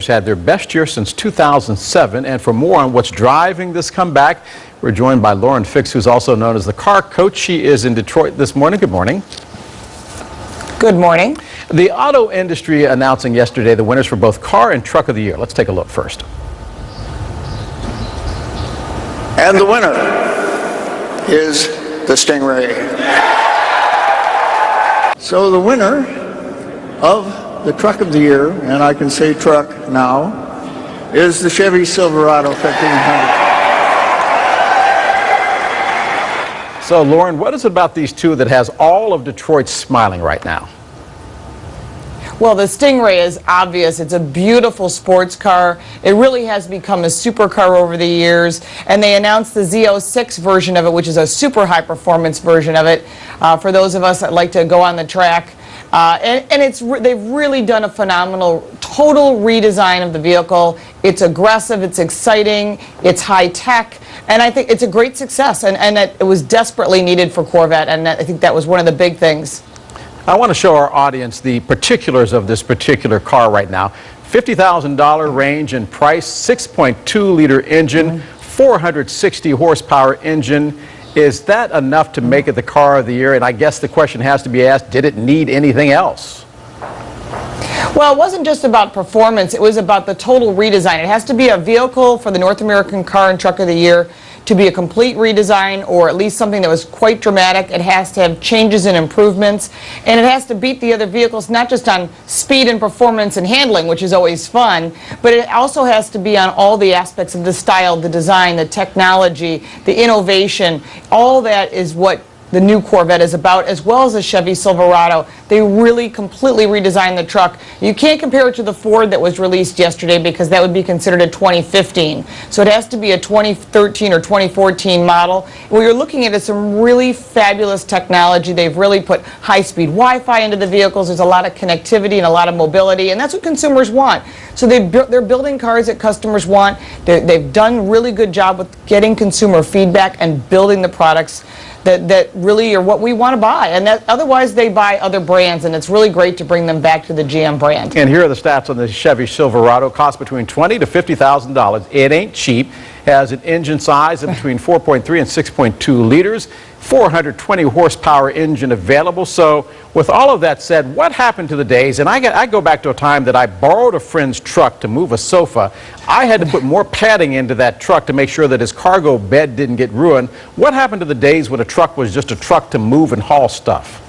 had their best year since 2007. And for more on what's driving this comeback, we're joined by Lauren Fix, who's also known as the car coach. She is in Detroit this morning. Good morning. Good morning. The auto industry announcing yesterday the winners for both car and truck of the year. Let's take a look first. And the winner is the Stingray. So the winner of the truck of the year, and I can say truck now, is the Chevy Silverado 1500. So Lauren, what is it about these two that has all of Detroit smiling right now? Well, the Stingray is obvious. It's a beautiful sports car. It really has become a supercar over the years. And they announced the Z06 version of it, which is a super high-performance version of it, for those of us that like to go on the track. They've really done a phenomenal total redesign of the vehicle. It's aggressive, it's exciting, it's high-tech, and I think it's a great success. And it was desperately needed for Corvette, and I think that was one of the big things. I want to show our audience the particulars of this particular car right now. $50,000 range in price, 6.2-liter engine, 460 horsepower engine. Is that enough to make it the car of the year? And I guess the question has to be asked, did it need anything else? Well, it wasn't just about performance, it was about the total redesign. It has to be a vehicle for the North American Car and Truck of the Year to be a complete redesign, or at least something that was quite dramatic. It has to have changes and improvements, and it has to beat the other vehicles, not just on speed and performance and handling, which is always fun, but it also has to be on all the aspects of the style, the design, the technology, the innovation. All that is what the new Corvette is about, as well as the Chevy Silverado. They really completely redesigned the truck. You can't compare it to the Ford that was released yesterday because that would be considered a 2015. So it has to be a 2013 or 2014 model. What you're looking at is some really fabulous technology. They've really put high-speed Wi-Fi into the vehicles. There's a lot of connectivity and a lot of mobility, and that's what consumers want. So they're building cars that customers want. They've done a really good job with getting consumer feedback and building the products that really are what we want to buy, and that otherwise they buy other brands, and it's really great to bring them back to the GM brand. And here are the stats on the Chevy Silverado. Costs between $20,000 to $50,000. It ain't cheap. Has an engine size of between 4.3 and 6.2 liters. 420 horsepower engine available. So with all of that said, what happened to the days, and I go back to a time that I borrowed a friend's truck to move a sofa. I had to put more padding into that truck to make sure that his cargo bed didn't get ruined. What happened to the days when a truck was just a truck to move and haul stuff?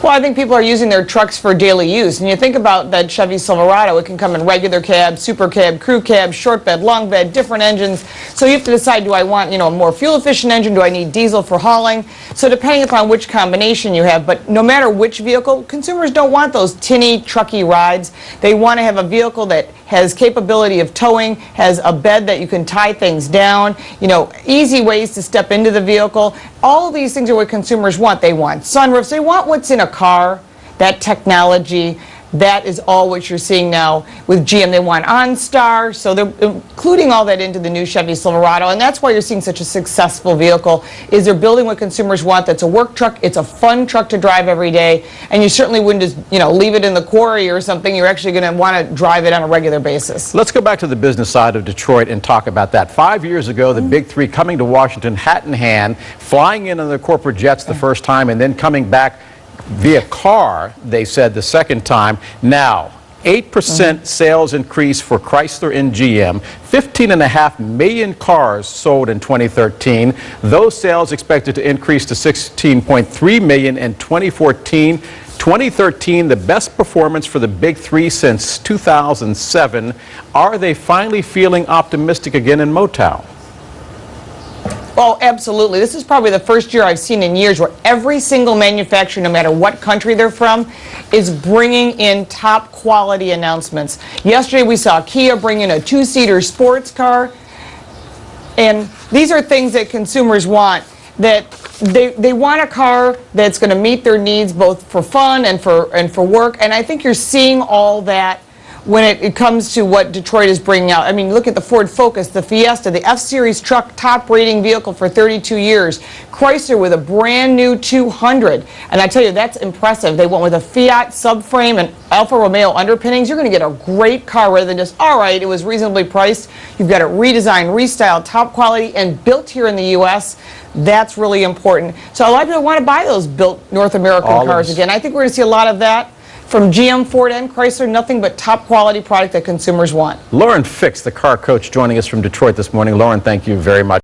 Well, I think people are using their trucks for daily use. And you think about that Chevy Silverado, it can come in regular cab, super cab, crew cab, short bed, long bed, different engines. So you have to decide, do I want, a more fuel efficient engine? Do I need diesel for hauling? So depending upon which combination you have, but no matter which vehicle, consumers don't want those tinny, trucky rides. They want to have a vehicle that has capability of towing, has a bed that you can tie things down, easy ways to step into the vehicle. All of these things are what consumers want. They want sunroofs. They want what's in a car, that technology. That is all what you're seeing now with GM. They want OnStar, so they're including all that into the new Chevy Silverado, and that's why you're seeing such a successful vehicle, is they're building what consumers want. That's a work truck. It's a fun truck to drive every day, and you certainly wouldn't just, leave it in the quarry or something. You're actually going to want to drive it on a regular basis. Let's go back to the business side of Detroit and talk about that. 5 years ago, the big three coming to Washington hat in hand, flying in on their corporate jets the first time, and then coming back via car, they said, the second time. Now, 8% sales increase for Chrysler and GM, 15.5 million cars sold in 2013. Those sales expected to increase to 16.3 million in 2014. 2013, the best performance for the big three since 2007. Are they finally feeling optimistic again in Motown? Oh, absolutely. This is probably the first year I've seen in years where every single manufacturer, no matter what country they're from, is bringing in top quality announcements. Yesterday we saw Kia bring in a two-seater sports car, and these are things that consumers want. That they want a car that's going to meet their needs both for fun and for work, and I think you're seeing all that when it comes to what Detroit is bringing out. I mean, look at the Ford Focus, the Fiesta, the F-Series truck, top rating vehicle for 32 years. Chrysler with a brand new 200. And I tell you, that's impressive. They went with a Fiat subframe and Alfa Romeo underpinnings. You're going to get a great car rather than just, all right, it was reasonably priced. You've got it redesigned, restyled, top quality, and built here in the U.S. That's really important. So a lot of people want to buy those built North American cars again. I think we're going to see a lot of that. From GM, Ford, and Chrysler, nothing but top quality product that consumers want. Lauren Fix, the car coach, joining us from Detroit this morning. Lauren, thank you very much.